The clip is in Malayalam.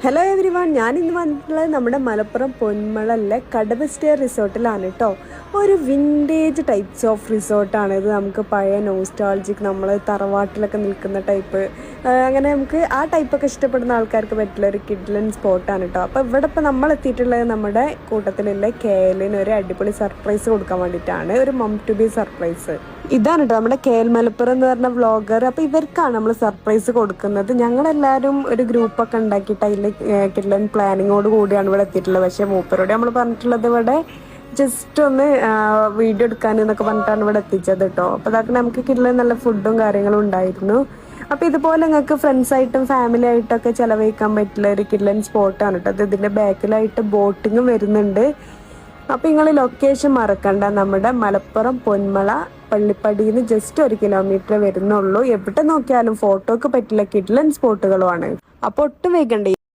ഹലോ എവരി വൺ, ഞാനിന്ന് വന്നിട്ടുള്ളത് നമ്മുടെ മലപ്പുറം പൊന്മളയിലെ കടവ് സ്റ്റേ റിസോർട്ടിലാണ് കേട്ടോ. ഒരു വിൻറ്റേജ് ടൈപ്സ് ഓഫ് റിസോർട്ടാണ് ഇത്. നമുക്ക് പഴയ നോസ്റ്റാൾജിക്, നമ്മൾ തറവാട്ടിലൊക്കെ നിൽക്കുന്ന ടൈപ്പ്, അങ്ങനെ നമുക്ക് ആ ടൈപ്പൊക്കെ ഇഷ്ടപ്പെടുന്ന ആൾക്കാർക്ക് പറ്റുള്ള ഒരു കിഡ്ലൻ സ്പോട്ടാണ് കേട്ടോ. അപ്പോൾ ഇവിടെ ഇപ്പോൾ നമ്മൾ എത്തിയിട്ടുള്ളത് നമ്മുടെ കൂട്ടത്തിലുള്ള KLന് ഒരു അടിപൊളി സർപ്രൈസ് കൊടുക്കാൻ വേണ്ടിയിട്ടാണ്. ഒരു മം ടു ബി സർപ്രൈസ് ഇതാണ് കേട്ടോ. നമ്മുടെ KL മലപ്പുറം എന്ന് പറഞ്ഞ വ്ളോഗർ. അപ്പോൾ ഇവർക്കാണ് നമ്മൾ സർപ്രൈസ് കൊടുക്കുന്നത്. ഞങ്ങളെല്ലാവരും ഒരു ഗ്രൂപ്പൊക്കെ ഉണ്ടാക്കിയിട്ട് അതിൽ കിഡ്ലൻ പ്ലാനിങ്ങോട് കൂടിയാണ് ഇവിടെ എത്തിയിട്ടുള്ളത്. പക്ഷേ മൂപ്പരോട് നമ്മൾ പറഞ്ഞിട്ടുള്ളത് ഇവിടെ ജസ്റ്റ് ഒന്ന് വീഡിയോ എടുക്കാൻ എന്നൊക്കെ പറഞ്ഞിട്ടാണ് ഇവിടെ എത്തിച്ചത് കേട്ടോ. അപ്പോൾ അതൊക്കെ നമുക്ക് കിഡ്ലൻ നല്ല ഫുഡും കാര്യങ്ങളും ഉണ്ടായിരുന്നു. അപ്പോൾ ഇതുപോലെ നിങ്ങൾക്ക് ഫ്രണ്ട്സായിട്ടും ഫാമിലി ആയിട്ടൊക്കെ ചിലവഴിക്കാൻ പറ്റുള്ള ഒരു കിഡ്ലൻ സ്പോട്ടാണ് കേട്ടോ. അത് ഇതിൻ്റെ ബാക്കിലായിട്ട് ബോട്ടിങ്ങും വരുന്നുണ്ട്. അപ്പോൾ നിങ്ങൾ ലൊക്കേഷൻ മറക്കണ്ട, നമ്മുടെ മലപ്പുറം പൊന്മള പള്ളിപ്പടിയിൽ ജസ്റ്റ് 1 കിലോമീറ്റർ വരുന്നുള്ളൂ. എവിടെ നോക്കിയാലും ഫോട്ടോക്ക് പറ്റില്ല കിഡ്ലൻ സ്പോട്ടുകളുമാണ്. അപ്പോൾ ഒട്ടും വൈകണ്ടേ.